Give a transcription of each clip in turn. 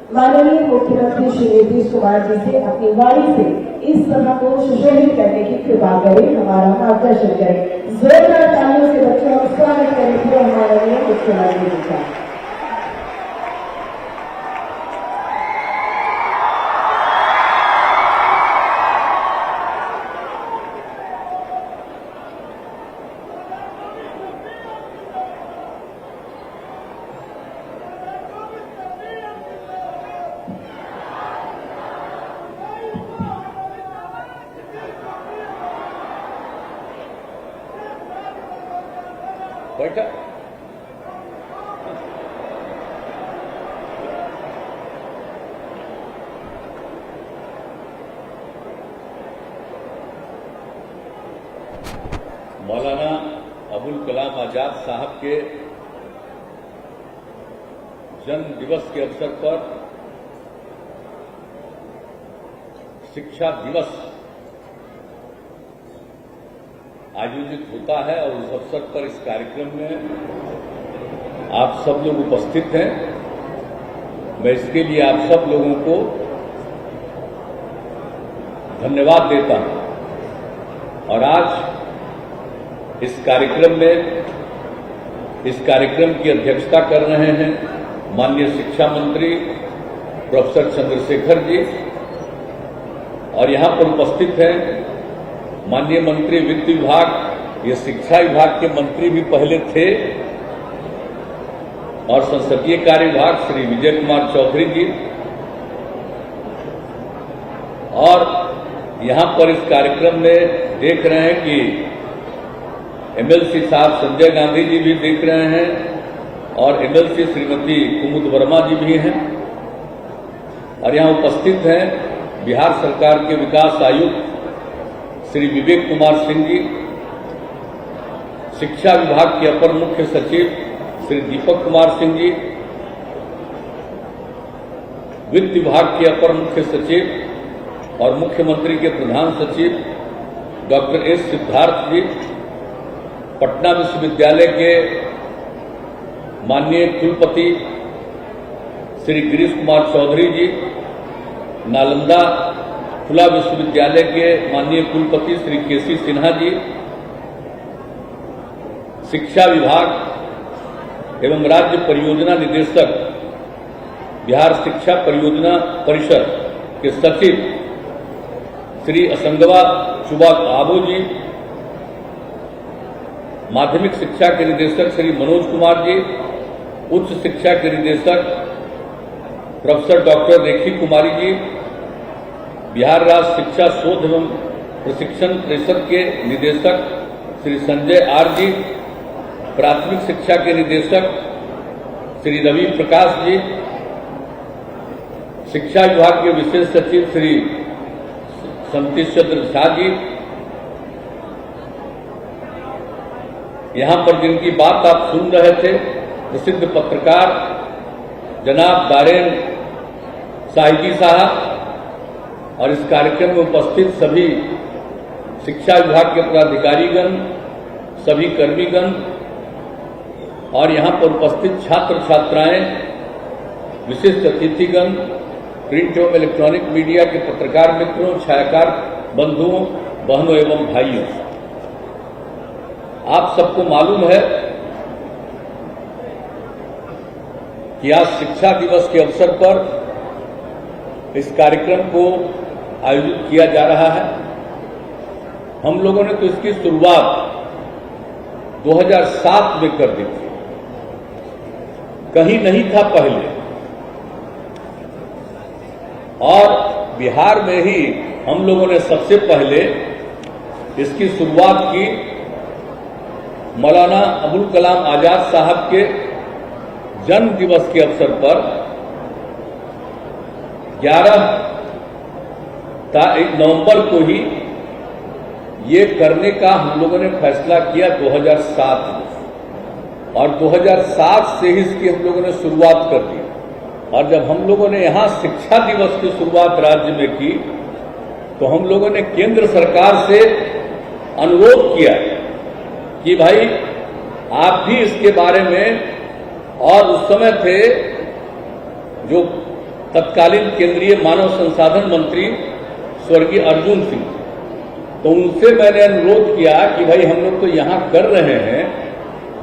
माननीय मुख्यमंत्री श्री नीतीश कुमार जी से अपनी वाणी से इस सभा को सुशोभित करने की कृपा करें, हमारा मार्गदर्शन करें। जोरदार तालियों से बच्चों हम स्वागत करेंगे माननीय मुख्यमंत्री जी का। बैठा मौलाना अबुल कलाम आजाद साहब के जन्म दिवस के अवसर पर शिक्षा दिवस आयोजित होता है और उस अवसर पर इस कार्यक्रम में आप सब लोग उपस्थित हैं। मैं इसके लिए आप सब लोगों को धन्यवाद देता हूं। और आज इस कार्यक्रम की अध्यक्षता कर रहे हैं माननीय शिक्षा मंत्री प्रोफेसर चंद्रशेखर जी, और यहां पर उपस्थित हैं माननीय मंत्री वित्त विभाग, ये शिक्षा विभाग के मंत्री भी पहले थे, और संसदीय कार्य विभाग श्री विजय कुमार चौधरी जी, और यहां पर इस कार्यक्रम में देख रहे हैं कि एमएलसी साहब संजय गांधी जी भी देख रहे हैं, और एमएलसी श्रीमती कुमुद वर्मा जी भी हैं, और यहां उपस्थित हैं बिहार सरकार के विकास आयुक्त श्री विवेक कुमार सिंह जी, शिक्षा विभाग के अपर मुख्य सचिव श्री दीपक कुमार सिंह जी, वित्त विभाग के अपर मुख्य सचिव और मुख्यमंत्री के प्रधान सचिव डॉक्टर एस सिद्धार्थ जी, पटना विश्वविद्यालय के माननीय कुलपति श्री गिरीश कुमार चौधरी जी, नालंदा खुला विश्वविद्यालय के माननीय कुलपति श्री केसी सिन्हा जी, शिक्षा विभाग एवं राज्य परियोजना निदेशक बिहार शिक्षा परियोजना परिषद के सचिव श्री असंगवा चुबा आबो जी, माध्यमिक शिक्षा के निदेशक श्री मनोज कुमार जी, उच्च शिक्षा के निदेशक प्रोफेसर डॉक्टर रेखी कुमारी जी, बिहार राज्य शिक्षा शोध एवं प्रशिक्षण परिषद के निदेशक श्री संजय आर जी, प्राथमिक शिक्षा के निदेशक श्री रवि प्रकाश जी, शिक्षा विभाग के विशेष सचिव श्री सतीश चंद्र झा जी, यहां पर जिनकी बात आप सुन रहे थे प्रसिद्ध पत्रकार जनाब दारेन साहिबी साहब, और इस कार्यक्रम में उपस्थित सभी शिक्षा विभाग के पदाधिकारीगण, सभी कर्मीगण, और यहां पर उपस्थित छात्र छात्राएं, विशिष्ट अतिथिगण, प्रिंट एवं इलेक्ट्रॉनिक मीडिया के पत्रकार मित्रों, छायाकार बंधुओं, बहनों एवं भाइयों, आप सबको मालूम है कि आज शिक्षा दिवस के अवसर पर इस कार्यक्रम को आयोजित किया जा रहा है। हम लोगों ने तो इसकी शुरुआत 2007 में कर दी थी, कहीं नहीं था पहले, और बिहार में ही हम लोगों ने सबसे पहले इसकी शुरुआत की मौलाना अबुल कलाम आजाद साहब के जन्म दिवस के अवसर पर 11 नवंबर को ही ये करने का हम लोगों ने फैसला किया 2007 में, और 2007 से ही इसकी हम लोगों ने शुरुआत कर दी। और जब हम लोगों ने यहां शिक्षा दिवस की शुरुआत राज्य में की, तो हम लोगों ने केंद्र सरकार से अनुरोध किया कि भाई आप भी इसके बारे में, और उस समय थे जो तत्कालीन केंद्रीय मानव संसाधन मंत्री स्वर्गीय अर्जुन सिंह। तो उनसे मैंने अनुरोध किया कि भाई हम लोग तो यहाँ कर रहे हैं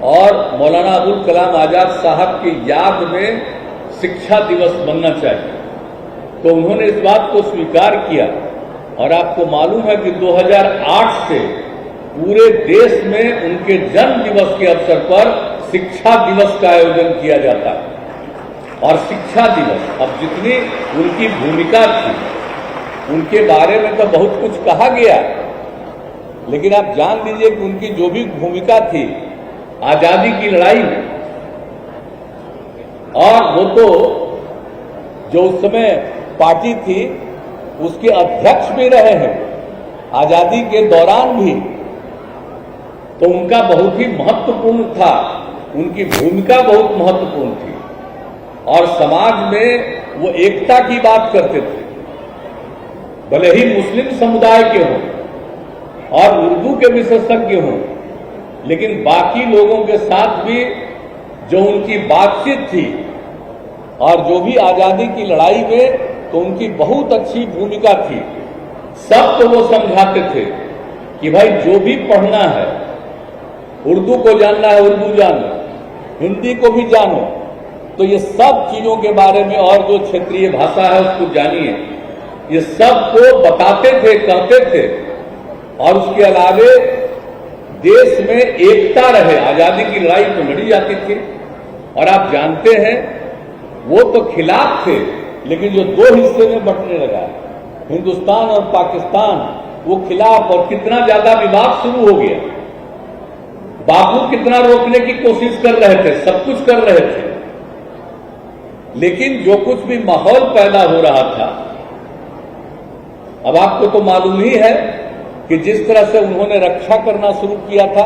और मौलाना अबुल कलाम आजाद साहब की याद में शिक्षा दिवस बनना चाहिए। तो उन्होंने इस बात को स्वीकार किया और आपको मालूम है कि 2008 से पूरे देश में उनके जन्म दिवस के अवसर पर शिक्षा दिवस का आयोजन किया जाता है। और शिक्षा दिवस, अब जितनी उनकी भूमिका थी उनके बारे में तो बहुत कुछ कहा गया, लेकिन आप जान लीजिए कि उनकी जो भी भूमिका थी आजादी की लड़ाई में, और वो तो जो उस समय पार्टी थी उसके अध्यक्ष भी रहे हैं आजादी के दौरान भी, तो उनका बहुत ही महत्वपूर्ण था, उनकी भूमिका बहुत महत्वपूर्ण थी। और समाज में वो एकता की बात करते थे, भले ही मुस्लिम समुदाय के हों और उर्दू के विशेषज्ञ हों, लेकिन बाकी लोगों के साथ भी जो उनकी बातचीत थी और जो भी आजादी की लड़ाई में, तो उनकी बहुत अच्छी भूमिका थी। सब तो वो समझाते थे कि भाई जो भी पढ़ना है, उर्दू को जानना है उर्दू जानो, हिंदी को भी जानो, तो ये सब चीजों के बारे में, और जो क्षेत्रीय भाषा है उसको जानिए, ये सब को बताते थे, कहते थे। और उसके अलावे देश में एकता रहे, आजादी की लड़ाई तो लड़ी जाती थी। और आप जानते हैं वो तो खिलाफ थे, लेकिन जो दो हिस्से में बंटने लगा हिंदुस्तान और पाकिस्तान, वो खिलाफ, और कितना ज्यादा विवाद शुरू हो गया। बापू कितना रोकने की कोशिश कर रहे थे, सब कुछ कर रहे थे, लेकिन जो कुछ भी माहौल पैदा हो रहा था, अब आपको तो मालूम ही है कि जिस तरह से उन्होंने रक्षा करना शुरू किया था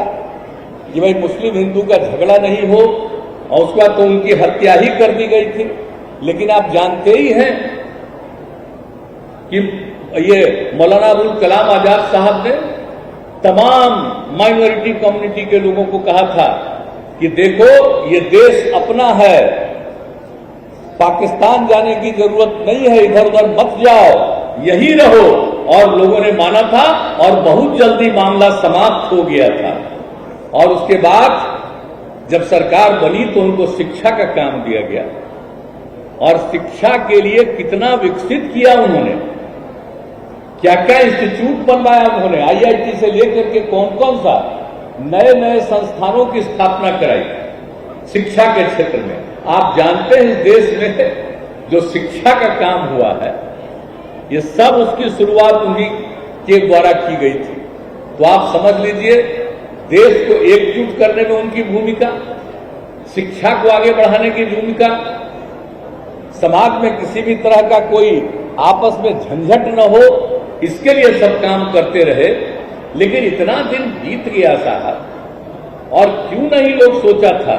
कि भाई मुस्लिम हिंदू का झगड़ा नहीं हो, और उसके बाद तो उनकी हत्या ही कर दी गई थी। लेकिन आप जानते ही हैं कि ये मौलाना अबुल कलाम आजाद साहब ने तमाम माइनॉरिटी कम्युनिटी के लोगों को कहा था कि देखो ये देश अपना है, पाकिस्तान जाने की जरूरत नहीं है, इधर उधर मत जाओ, यही रहो। और लोगों ने माना था और बहुत जल्दी मामला समाप्त हो गया था। और उसके बाद जब सरकार बनी तो उनको शिक्षा का काम दिया गया, और शिक्षा के लिए कितना विकसित किया उन्होंने, क्या क्या इंस्टीट्यूट बनवाया उन्होंने, IIT से लेकर के कौन कौन सा नए नए संस्थानों की स्थापना कराई शिक्षा के क्षेत्र में। आप जानते हैं इस देश में जो शिक्षा का काम हुआ है, ये सब उसकी शुरुआत उन्हीं के द्वारा की गई थी। तो आप समझ लीजिए देश को एकजुट करने में उनकी भूमिका, शिक्षा को आगे बढ़ाने की भूमिका, समाज में किसी भी तरह का कोई आपस में झंझट न हो, इसके लिए सब काम करते रहे। लेकिन इतना दिन बीत गया साहब, और क्यों नहीं लोग सोचा था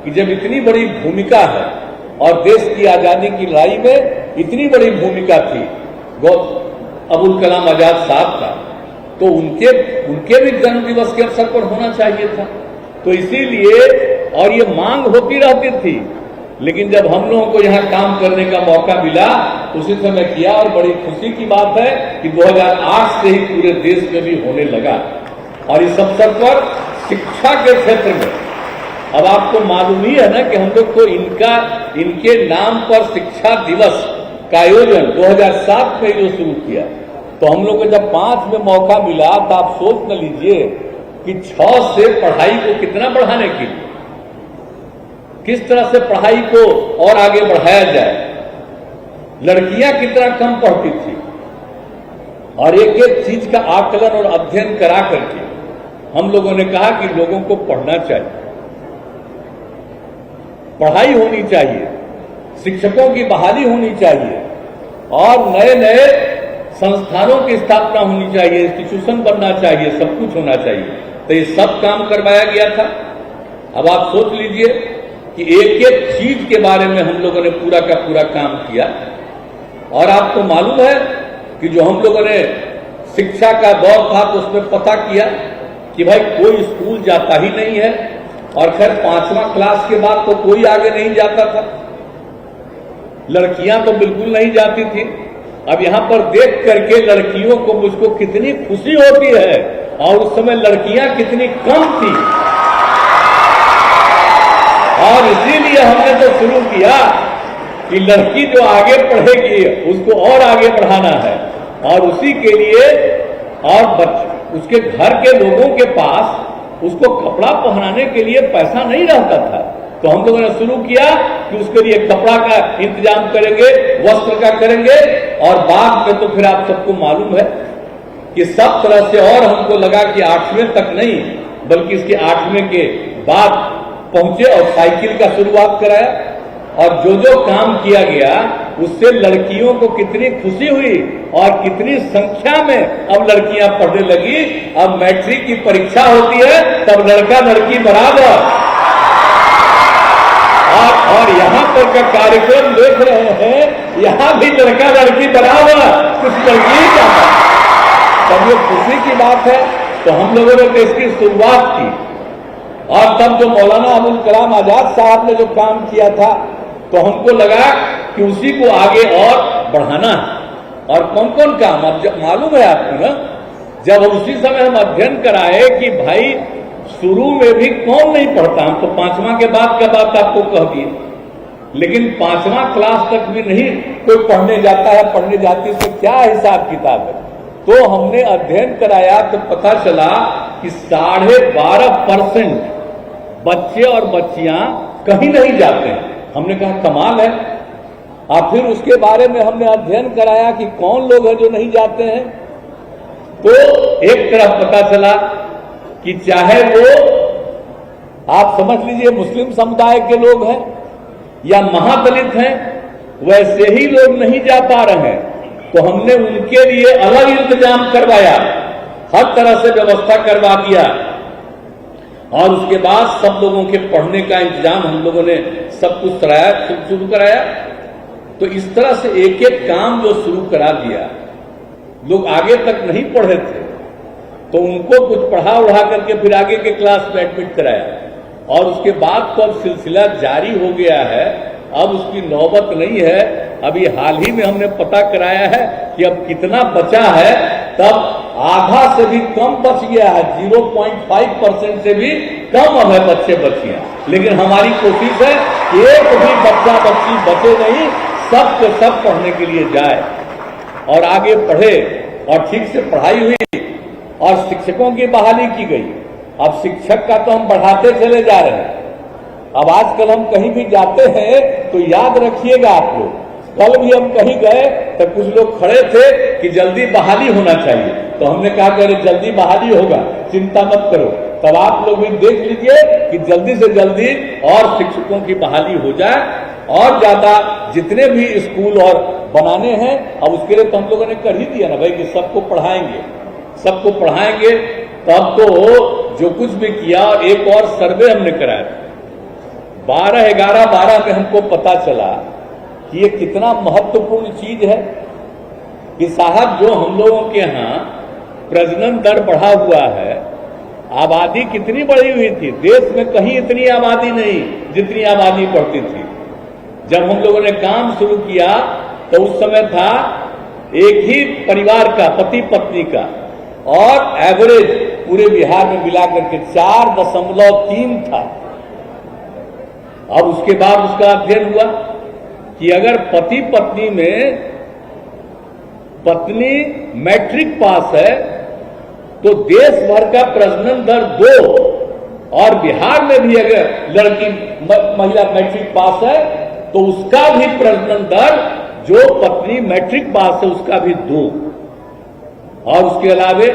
कि जब इतनी बड़ी भूमिका है और देश की आजादी की लड़ाई में इतनी बड़ी भूमिका थी अबुल कलाम आजाद साहब का, तो उनके भी जन्म दिवस के अवसर पर होना चाहिए था। तो इसीलिए, और ये मांग होती रहती थी, लेकिन जब हम लोगों को यहाँ काम करने का मौका मिला उसी समय किया। और बड़ी खुशी की बात है कि 2008 से ही पूरे देश में भी होने लगा। और इस अवसर पर शिक्षा के क्षेत्र में अब आपको मालूम ही है ना कि हम लोग को इनके नाम पर शिक्षा दिवस का आयोजन 2007 में जो शुरू किया, तो हम लोग को जब 5 में मौका मिला तो आप सोच न लीजिए कि 6 से पढ़ाई को कितना बढ़ाने के लिए, किस तरह से पढ़ाई को और आगे बढ़ाया जाए। लड़कियां कितना कम पढ़ती थी, और एक एक चीज का आकलन और अध्ययन करा करके हम लोगों ने कहा कि लोगों को पढ़ना चाहिए, पढ़ाई होनी चाहिए, शिक्षकों की बहाली होनी चाहिए, और नए नए संस्थानों की स्थापना होनी चाहिए, इंस्टीट्यूशन बनना चाहिए, सब कुछ होना चाहिए। तो ये सब काम करवाया गया था। अब आप सोच लीजिए कि एक एक चीज के बारे में हम लोगों ने पूरा का पूरा काम किया। और आपको मालूम है कि जो हम लोगों ने शिक्षा का दौर था तो उसमें पता किया कि भाई कोई स्कूल जाता ही नहीं है, और खैर 5वां क्लास के बाद तो कोई आगे नहीं जाता था। लड़कियां तो बिल्कुल नहीं जाती थी। अब यहां पर देख करके लड़कियों को मुझको कितनी खुशी होती है, और उस समय लड़कियां कितनी कम थी, और इसीलिए हमने तो शुरू किया कि लड़की जो आगे पढ़ेगी उसको और आगे बढ़ाना है, और उसी के लिए और उसके घर के लोगों के पास उसको कपड़ा पहनाने के लिए पैसा नहीं रहता था, तो हम लोगों ने शुरू किया कि उसके लिए कपड़ा का इंतजाम करेंगे, वस्त्र का करेंगे, और बाद में तो फिर आप सबको मालूम है कि सब तरह से, और हमको लगा कि 8वें तक नहीं बल्कि इसके 8वें के बाद पहुंचे और साइकिल का शुरुआत कराया, और जो जो काम किया गया उससे लड़कियों को कितनी खुशी हुई और कितनी संख्या में अब लड़कियां पढ़ने लगी। अब मैट्रिक की परीक्षा होती है तब लड़का लड़की बराबर, और यहां पर का कार्यक्रम देख रहे हैं, यहां भी लड़का लड़की बराबर, कुछ लड़की ही जाता। तब ये खुशी की बात है। तो हम लोगों ने तो इसकी शुरुआत की, और तब जो मौलाना अबुल कलाम आजाद साहब ने जो काम किया था तो हमको लगा कि उसी को आगे और बढ़ाना है। और कौन कौन काम, अब मालूम है आपको ना, जब उसी समय हम अध्ययन कराए कि भाई शुरू में भी कौन नहीं पढ़ता, हम तो 5वां के बाद का बात आपको कह दिए, लेकिन 5वां क्लास तक भी नहीं कोई पढ़ने जाता है, पढ़ने जाती है, तो क्या हिसाब किताब है। तो हमने अध्ययन कराया तो पता चला कि 12.5% बच्चे और बच्चियां कहीं नहीं जाते हैं। हमने कहा कमाल है। और फिर उसके बारे में हमने अध्ययन कराया कि कौन लोग हैं जो नहीं जाते हैं, तो एक तरफ पता चला कि चाहे वो आप समझ लीजिए मुस्लिम समुदाय के लोग हैं या महादलित हैं, वैसे ही लोग नहीं जा पा रहे हैं, तो हमने उनके लिए अलग इंतजाम करवाया, हर तरह से व्यवस्था करवा दिया, और उसके बाद सब लोगों के पढ़ने का इंतजाम हम लोगों ने सब कुछ शुरू कराया। तो इस तरह से एक एक काम जो शुरू करा दिया, लोग आगे तक नहीं पढ़े थे तो उनको कुछ पढ़ा उढ़ा करके फिर आगे के क्लास में एडमिट कराया, और उसके बाद तो अब सिलसिला जारी हो गया है, अब उसकी नौबत नहीं है। अभी हाल ही में हमने पता कराया है कि अब कितना बचा है, तब आधा से भी कम बच गया है, 0.5% से भी कम अब है बच्चे बच्चियां। लेकिन हमारी कोशिश है कि एक भी बच्चा बच्ची बचे नहीं, सब के सब पढ़ने के लिए जाए और आगे पढ़े, और ठीक से पढ़ाई हुई और शिक्षकों की बहाली की गई। अब शिक्षक का तो हम बढ़ाते चले जा रहे हैं। अब आजकल हम कहीं भी जाते हैं तो याद रखिएगा आप लोग, कल भी हम कहीं गए तो कुछ लोग खड़े थे कि जल्दी बहाली होना चाहिए, तो हमने कहा कि अरे जल्दी बहाली होगा, चिंता मत करो। तब आप लोग भी देख लीजिए कि जल्दी से जल्दी और शिक्षकों की बहाली हो जाए, और ज्यादा जितने भी स्कूल और बनाने हैं, अब उसके लिए तो हम लोगों ने कर ही दिया ना भाई कि सबको पढ़ाएंगे, सबको पढ़ाएंगे। तब तो जो कुछ भी किया, और एक और सर्वे हमने कराया 12/11/12 में हमको पता चला कि ये कितना महत्वपूर्ण चीज है कि साहब जो हम लोगों के यहाँ प्रजनन दर बढ़ा हुआ है, आबादी कितनी बढ़ी हुई थी, देश में कहीं इतनी आबादी नहीं जितनी आबादी बढ़ती थी। जब हम लोगों ने काम शुरू किया तो उस समय था एक ही परिवार का, पति पत्नी का, और एवरेज पूरे बिहार में मिलाकर के 4.3 था। अब उसके बाद उसका अध्ययन हुआ कि अगर पति पत्नी में पत्नी मैट्रिक पास है तो देश भर का प्रजनन दर 2, और बिहार में भी अगर लड़की महिला मैट्रिक पास है तो उसका भी प्रजनन दर, जो पत्नी मैट्रिक पास है उसका भी 2, और उसके अलावे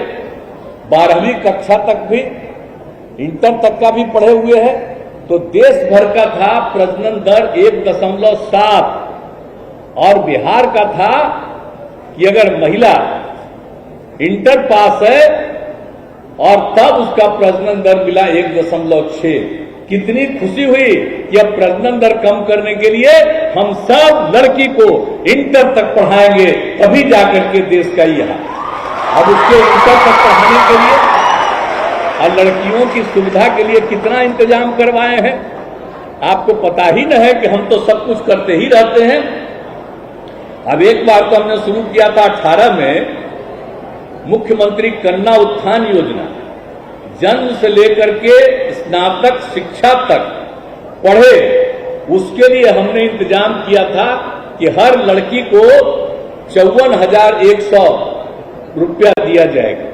12वीं कक्षा तक भी, इंटर तक का भी पढ़े हुए हैं, तो देश भर का था प्रजनन दर 1.7, और बिहार का था कि अगर महिला इंटर पास है और तब उसका प्रजनन दर मिला 1.6। कितनी खुशी हुई कि अब प्रजनन दर कम करने के लिए हम सब लड़की को इंटर तक पढ़ाएंगे, तभी जाकर के देश का ही हाल। अब उसके इंटर तक पढ़ाने के लिए और लड़कियों की सुविधा के लिए कितना इंतजाम करवाए हैं, आपको पता ही न है कि हम तो सब कुछ करते ही रहते हैं। अब एक बार तो हमने शुरू किया था 18 में मुख्यमंत्री कन्या उत्थान योजना, जन्म से लेकर के स्नातक शिक्षा तक पढ़े, उसके लिए हमने इंतजाम किया था कि हर लड़की को 54,100 रुपया दिया जाएगा।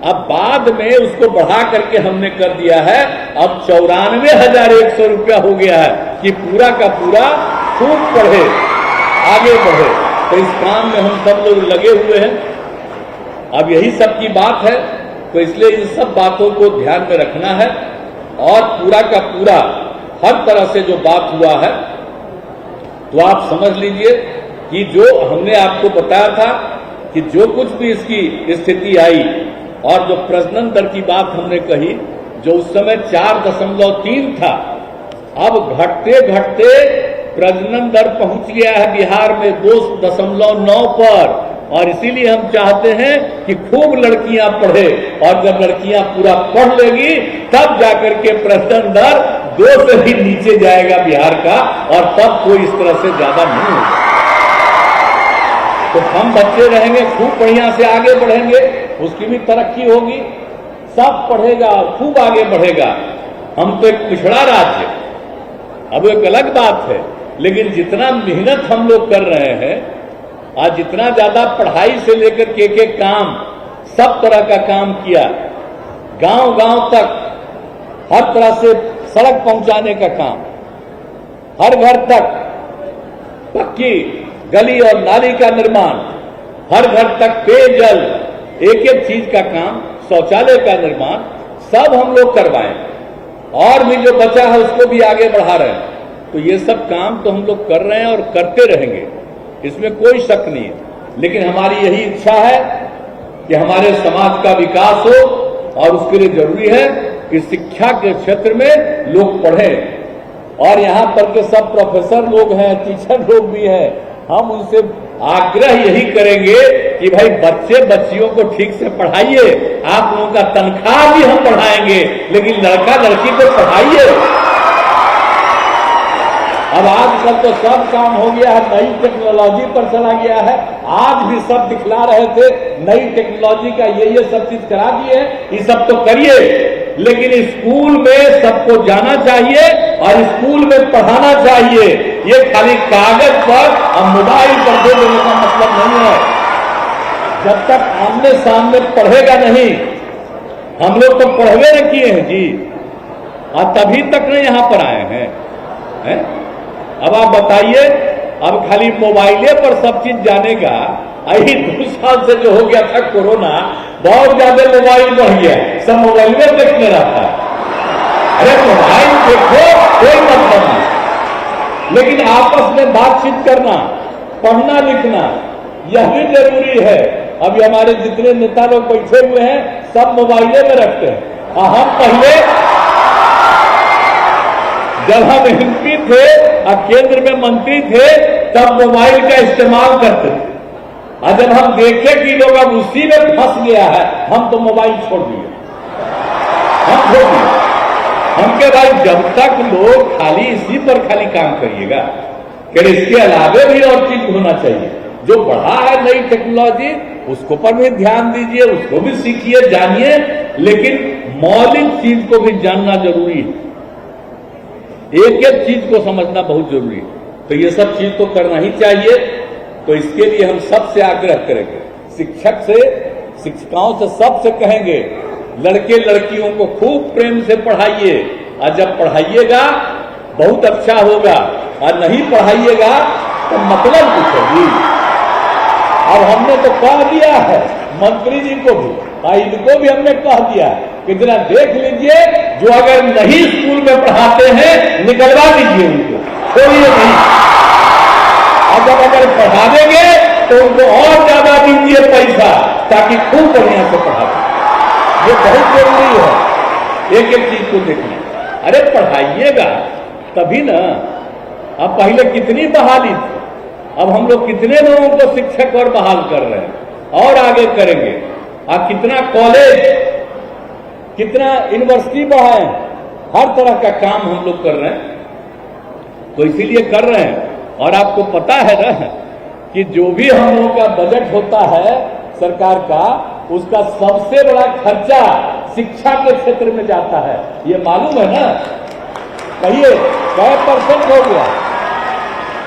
अब बाद में उसको बढ़ा करके हमने कर दिया है, अब 94,100 रुपया हो गया है कि पूरा का पूरा खूब पढ़े, आगे बढ़े। तो इस काम में हम सब लोग लगे हुए हैं। अब यही सब की बात है, तो इसलिए इन सब बातों को ध्यान में रखना है और पूरा का पूरा हर तरह से जो बात हुआ है, तो आप समझ लीजिए कि जो हमने आपको बताया था कि जो कुछ भी इसकी स्थिति आई और जो प्रजनन दर की बात हमने कही, जो उस समय 4.3 था, अब घटते घटते प्रजनन दर पहुंच गया है बिहार में 2.9 पर। और इसीलिए हम चाहते हैं कि खूब लड़कियां पढ़े, और जब लड़कियां पूरा पढ़ लेगी तब जाकर के प्रजनन दर 2 से भी नीचे जाएगा बिहार का, और तब कोई इस तरह से ज्यादा नहीं होगा। तो हम बच्चे रहेंगे, खूब बढ़िया से आगे बढ़ेंगे, उसकी भी तरक्की होगी, सब पढ़ेगा और खूब आगे बढ़ेगा। हम तो एक पिछड़ा राज्य, अब एक अलग बात है, लेकिन जितना मेहनत हम लोग कर रहे हैं, आज जितना ज्यादा पढ़ाई से लेकर के एक काम, सब तरह का काम किया, गांव गांव तक हर तरह से सड़क पहुंचाने का काम, हर घर तक पक्की गली और नाली का निर्माण, हर घर तक पेयजल, एक एक चीज का काम, शौचालय का निर्माण, सब हम लोग करवाएं, और भी जो बचा है उसको भी आगे बढ़ा रहे हैं। तो ये सब काम तो हम लोग कर रहे हैं और करते रहेंगे, इसमें कोई शक नहीं है। लेकिन हमारी यही इच्छा है कि हमारे समाज का विकास हो, और उसके लिए जरूरी है कि शिक्षा के क्षेत्र में लोग पढ़ें। और यहाँ पर के सब प्रोफेसर लोग हैं, टीचर लोग भी हैं, हम उनसे आग्रह यही करेंगे कि भाई बच्चे बच्चियों को ठीक से पढ़ाइए। आप लोगों का तनख्वाह भी हम बढ़ाएंगे, लेकिन लड़का लड़की को पढ़ाइए। अब आजकल तो सब काम हो गया है, नई टेक्नोलॉजी पर चला गया है। आज भी सब दिखला रहे थे नई टेक्नोलॉजी का, ये सब चीज करा दिए, ये सब तो करिए, लेकिन स्कूल में सबको जाना चाहिए और स्कूल में पढ़ाना चाहिए। ये खाली कागज पर और मोबाइल पर दे देने का मतलब नहीं है। जब तक आमने सामने पढ़ेगा नहीं, हम लोग तो पढ़वे न किए हैं जी, और तभी तक न यहाँ पर आए हैं। अब आप बताइए, अब खाली मोबाइले पर सब चीज जानेगा। यही 2 साल से जो हो गया था कोरोना, बहुत ज्यादा मोबाइल बढ़ गया, सब मोबाइल में देखने रहता है। अरे मोबाइल देखो, कोई मतलब नहीं, लेकिन आपस में बातचीत करना, पढ़ना लिखना, यह भी जरूरी है। अभी हमारे जितने नेता लोग बैठे हुए हैं, सब मोबाइले में रखते हैं। और हम पहले जब हम एमपी थे और केंद्र में मंत्री थे, तब मोबाइल का इस्तेमाल करते थे, और जब हम देखे कि लोग अब उसी में फंस गया है, हम तो मोबाइल छोड़ दिए, हम छोड़ दिए। हम के भाई जब तक लोग खाली इसी पर खाली काम करिएगा, कि इसके अलावे भी और चीज होना चाहिए। जो बढ़ा है नई टेक्नोलॉजी, उसको पर भी ध्यान दीजिए, उसको भी सीखिए, जानिए, लेकिन मौलिक चीज को भी जानना जरूरी है। एक एक चीज को समझना बहुत जरूरी है। तो ये सब चीज तो करना ही चाहिए। तो इसके लिए हम सबसे आग्रह करेंगे, शिक्षक से, शिक्षिकाओं से, सबसे कहेंगे, लड़के लड़कियों को खूब प्रेम से पढ़ाइए, और जब पढ़ाइएगा बहुत अच्छा होगा, और नहीं पढ़ाइएगा तो मतलब कुछ होगी। अब हमने तो कह दिया है मंत्री जी को भी, और इनको भी हमने कह दिया कि जरा देख लीजिए, जो अगर नहीं स्कूल में पढ़ाते हैं निकलवा दीजिए उनको, छोड़िए नहीं। और जब अगर पढ़ा देंगे तो उनको और ज्यादा दीजिए पैसा, ताकि खूब बढ़िया से पढ़ा दें। ये बहुत जरूरी है, एक एक चीज को देखना। अरे पढ़ाइएगा तभी ना। अब पहले कितनी बहाली थी, अब हम लोग कितने लोगों को शिक्षक और बहाल कर रहे हैं, और आगे करेंगे। और कितना कॉलेज, कितना यूनिवर्सिटी बढ़ाए, हर तरह का काम हम लोग कर रहे हैं। तो इसीलिए कर रहे हैं। और आपको पता है ना कि जो भी हम लोगों का बजट होता है सरकार का, उसका सबसे बड़ा खर्चा शिक्षा के क्षेत्र में जाता है। ये मालूम है ना? कहिए कै परसेंट हो गया?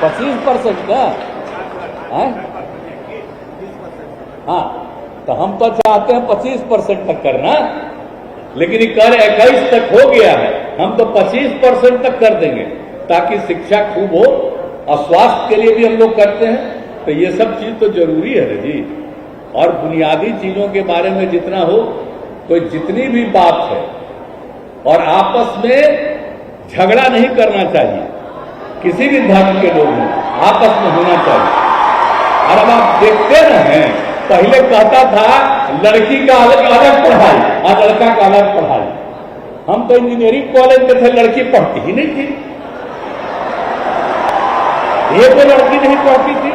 25% का? हाँ, तो हम तो चाहते हैं 25% तक करना, लेकिन ये कर 21 तक हो गया है। हम तो 25% तक कर देंगे ताकि शिक्षा खूब हो, और स्वास्थ्य के लिए भी हम लोग करते हैं। तो ये सब चीज तो जरूरी है ना जी। और बुनियादी चीजों के बारे में जितना हो, तो जितनी भी बात है, और आपस में झगड़ा नहीं करना चाहिए। किसी भी धर्म के लोग हैं, आपस में होना चाहिए। और अब आप देखते न हैं, पहले कहता था लड़की का अलग पढ़ाई और लड़का का अलग पढ़ाई। हम तो इंजीनियरिंग कॉलेज में थे, लड़की पढ़ती ही नहीं थी, एक तो लड़की नहीं पढ़ती थी।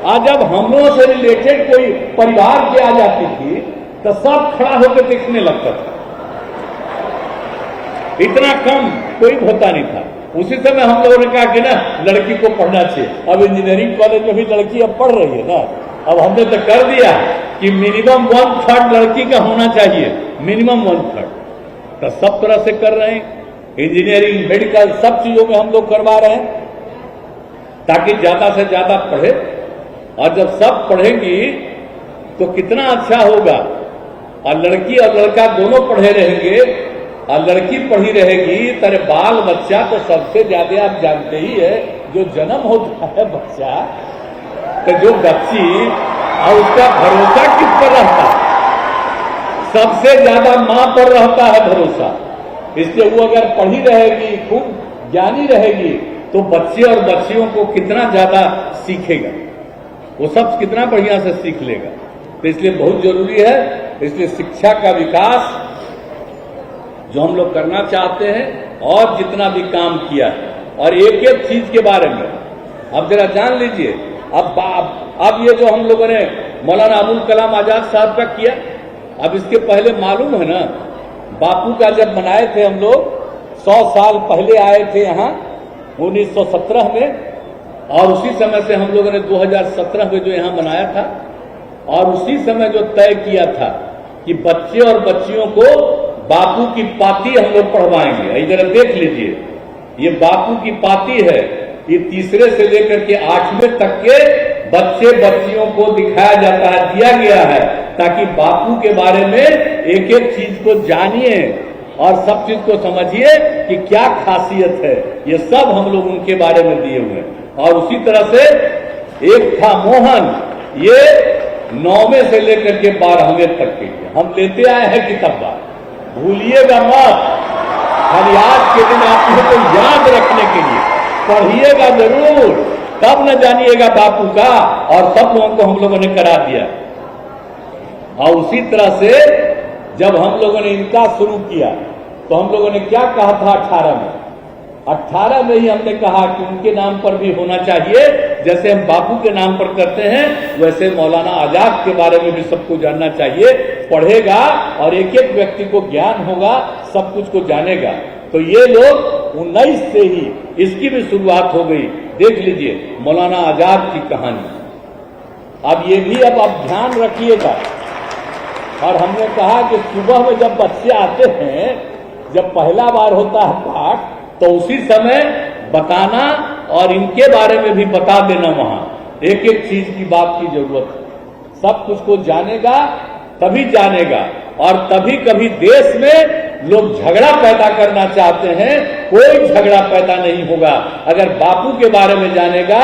आज जब हम लोगों से रिलेटेड कोई परिवार के आ जाती थी तो सब खड़ा होकर देखने लगता था। इतना कम कोई होता नहीं था। उसी समय हम लोगों ने कहा कि ना लड़की को पढ़ना चाहिए। अब इंजीनियरिंग कॉलेज में भी लड़की अब पढ़ रही है ना। अब हमने तो कर दिया कि मिनिमम 1/3 लड़की का होना चाहिए, मिनिमम 1/3। तो सब तरह से कर रहे हैं, इंजीनियरिंग, मेडिकल, सब चीजों में हम लोग करवा रहे हैं ताकि ज्यादा से ज्यादा पढ़े। और जब सब पढ़ेंगी तो कितना अच्छा होगा। और लड़की और लड़का दोनों पढ़े रहेंगे और लड़की पढ़ी रहेगी, तेरे बाल बच्चा तो सबसे ज्यादा आप जानते ही है, जो जन्म होता है बच्चा, तो जो बच्ची और उसका भरोसा किस पर रहता है? सबसे ज्यादा मां पर रहता है भरोसा। इसलिए वो अगर पढ़ी रहेगी, खूब ज्ञानी रहेगी, तो बच्चे और बच्चियों को कितना ज्यादा सीखेगा, वो सब कितना बढ़िया से सीख लेगा। तो इसलिए बहुत जरूरी है। इसलिए शिक्षा का विकास जो हम लोग करना चाहते हैं, और जितना भी काम किया है, और एक एक चीज के बारे में अब जरा जान लीजिए। अब ये जो हम लोगों ने मौलाना अबुल कलाम आजाद साहब का किया, अब इसके पहले मालूम है ना, बापू का जब मनाए थे हम लोग, 100 साल पहले आए थे यहाँ 1917 में, और उसी समय से हम लोगों ने 2017 में जो यहाँ मनाया था, और उसी समय जो तय किया था कि बच्चे और बच्चियों को बापू की पाती हम लोग पढ़वाएंगे। इधर देख लीजिए, ये बापू की पाती है, ये तीसरे से लेकर के 8वें तक के बच्चे बच्चियों को दिखाया जाता है, दिया गया है, ताकि बापू के बारे में एक एक चीज को जानिए और सब चीज को समझिए कि क्या खासियत है। ये सब हम लोग उनके बारे में दिए हुए हैं। और उसी तरह से एक था मोहन, ये 9वें से लेकर के 12वें तक के लिए हम लेते आए हैं किताब। भूलिएगा मत, खाली आज के दिन आप को याद रखने के लिए पढ़िएगा जरूर, तब न जानिएगा बापू का। और सब लोगों को हम लोगों ने करा दिया। और उसी तरह से जब हम लोगों ने इनका शुरू किया तो हम लोगों ने क्या कहा था 18 में ही हमने कहा कि उनके नाम पर भी होना चाहिए। जैसे हम बापू के नाम पर करते हैं, वैसे मौलाना आजाद के बारे में भी सबको जानना चाहिए। पढ़ेगा और एक एक व्यक्ति को ज्ञान होगा, सब कुछ को जानेगा। तो ये लोग 19 से ही इसकी भी शुरुआत हो गई। देख लीजिए मौलाना आजाद की कहानी। अब ये भी अब आप ध्यान रखिएगा। और हमने कहा कि सुबह में जब बच्चे आते हैं, जब पहला बार होता है पाठ, तो उसी समय बताना और इनके बारे में भी बता देना। वहां एक एक चीज की बात की जरूरत है। सब कुछ को जानेगा तभी जानेगा। और तभी कभी देश में लोग झगड़ा पैदा करना चाहते हैं, कोई झगड़ा पैदा नहीं होगा अगर बापू के बारे में जानेगा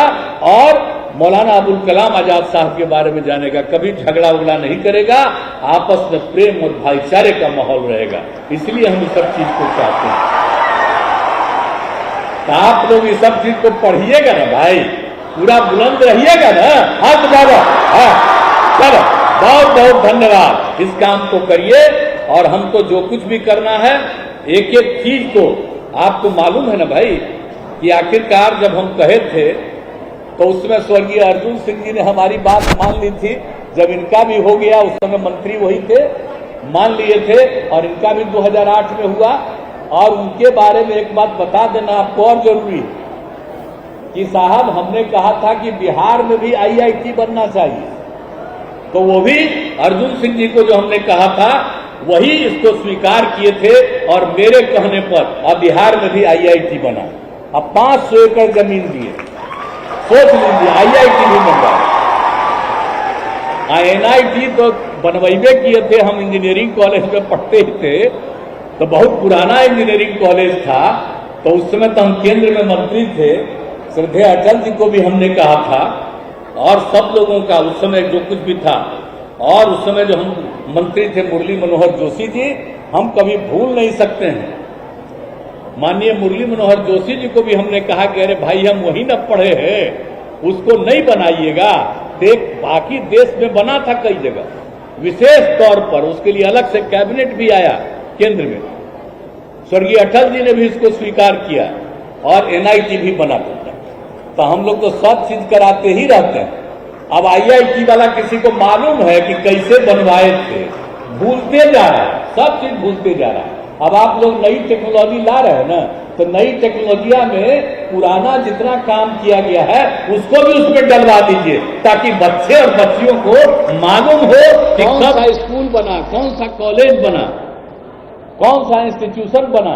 और मौलाना अबुल कलाम आजाद साहब के बारे में जानेगा। कभी झगड़ा उगड़ा नहीं करेगा, आपस में प्रेम और भाईचारे का माहौल रहेगा। इसलिए हम इस सब चीज को चाहते हैं। तो आप लोग इस सब चीज को पढ़िएगा ना भाई, पूरा बुलंद रहिएगा ना। हाथ बाबा, चलो बहुत बहुत धन्यवाद। इस काम को करिए। और हमको जो कुछ भी करना है, एक एक चीज को आपको मालूम है ना भाई, कि आखिरकार जब हम कहे थे तो उसमें स्वर्गीय अर्जुन सिंह जी ने हमारी बात मान ली थी। जब इनका भी हो गया, उस समय मंत्री वही थे, मान लिए थे। और इनका भी 2008 में हुआ। और उनके बारे में एक बात बता देना आपको और जरूरी है। कि साहब हमने कहा था कि बिहार में भी IIT बनना चाहिए, तो वो भी अर्जुन सिंह जी को जो हमने कहा था वही इसको स्वीकार किए थे और मेरे कहने पर अब बिहार में भी IIT बना। अब 500 एकड़ जमीन दिए, सोच लीजिए IIT भी बनवा। NIT तो बनवाइबे किए थे, हम इंजीनियरिंग कॉलेज में पढ़ते ही थे, तो बहुत पुराना इंजीनियरिंग कॉलेज था, तो उस समय तो हम केंद्र में मंत्री थे, श्रद्धेय अटल जी को भी हमने कहा था और सब लोगों का उस समय जो कुछ भी था, और उस समय जो हम मंत्री थे मुरली मनोहर जोशी जी, हम कभी भूल नहीं सकते हैं। माननीय मुरली मनोहर जोशी जी को भी हमने कहा कि अरे भाई हम वही न पढ़े हैं, उसको नहीं बनाइएगा, देख बाकी देश में बना था कई जगह, विशेष तौर पर उसके लिए अलग से कैबिनेट भी आया केंद्र में, स्वर्गीय अटल जी ने भी इसको स्वीकार किया और NIT भी बना था। तो हम लोग तो सब चीज कराते ही रहते हैं। अब IIT वाला किसी को मालूम है कि कैसे बनवाए थे, भूलते जा रहा है, सब चीज भूलते जा रहा है। अब आप लोग नई टेक्नोलॉजी ला रहे हैं ना, तो नई टेक्नोलॉजिया में पुराना जितना काम किया गया है उसको भी उसमें डलवा दीजिए, ताकि बच्चे और बच्चियों को मालूम हो कि कौन सा स्कूल बना, कौन सा कॉलेज बना, कौन सा इंस्टीट्यूशन बना।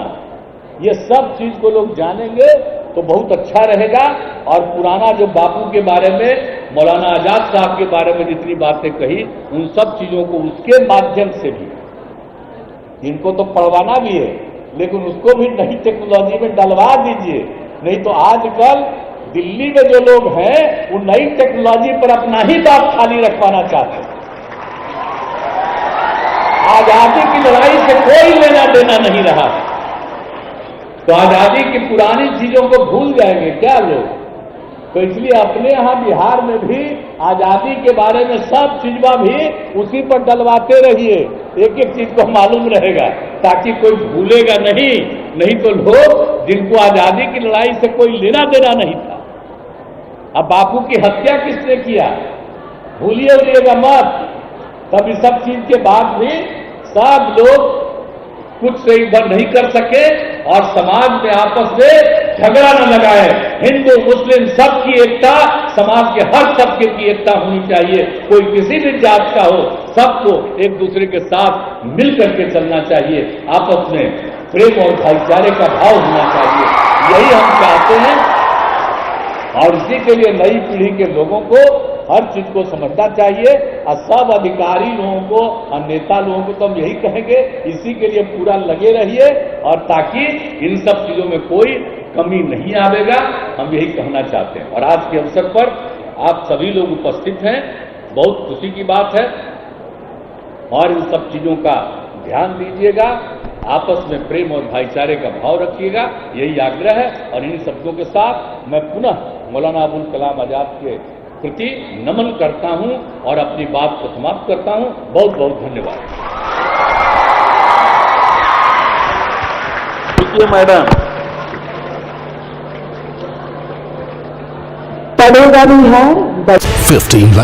ये सब चीज को लोग जानेंगे तो बहुत अच्छा रहेगा। और पुराना जो बापू के बारे में, मौलाना आजाद साहब के बारे में जितनी बातें कही, उन सब चीजों को उसके माध्यम से भी, इनको तो पढ़वाना भी है, लेकिन उसको भी नई टेक्नोलॉजी में डलवा दीजिए। नहीं तो आजकल दिल्ली में जो लोग हैं वो नई टेक्नोलॉजी पर अपना ही बात खाली रखवाना चाहते हैं। आजादी की लड़ाई से कोई लेना देना नहीं रहा, तो आजादी की पुरानी चीजों को भूल जाएंगे क्या लोग। तो इसलिए अपने यहां बिहार में भी आजादी के बारे में सब चीजवा भी उसी पर डलवाते रहिए, एक एक चीज को मालूम रहेगा, ताकि कोई भूलेगा नहीं। नहीं तो लोग जिनको आजादी की लड़ाई से कोई लेना देना नहीं था, अब बापू की हत्या किसने किया, भूलिएगा मत। तब इस सब चीज के बाद भी सब लोग कुछ से इधर नहीं कर सके और समाज में आपस में झगड़ा न लगाए। हिंदू मुस्लिम सबकी एकता, समाज के हर तबके की एकता होनी चाहिए। कोई किसी भी जात का हो, सबको एक दूसरे के साथ मिल करके चलना चाहिए, आपस में प्रेम और भाईचारे का भाव होना चाहिए, यही हम चाहते हैं। और इसी के लिए नई पीढ़ी के लोगों को हर चीज को समझना चाहिए, और सब अधिकारी लोगों को और नेता लोगों को तो हम यही कहेंगे, इसी के लिए पूरा लगे रहिए, और ताकि इन सब चीजों में कोई कमी नहीं आवेगा, हम यही कहना चाहते हैं। और आज के अवसर पर आप सभी लोग उपस्थित हैं, बहुत खुशी की बात है, और इन सब चीजों का ध्यान दीजिएगा, आपस में प्रेम और भाईचारे का भाव रखिएगा, यही आग्रह है। और इन शब्दों के साथ मैं पुनः मौलाना अबुल कलाम आजाद के प्रति नमन करता हूं और अपनी बात को समाप्त करता हूं। बहुत बहुत धन्यवाद। मैडम पढ़ेगा बिहार 15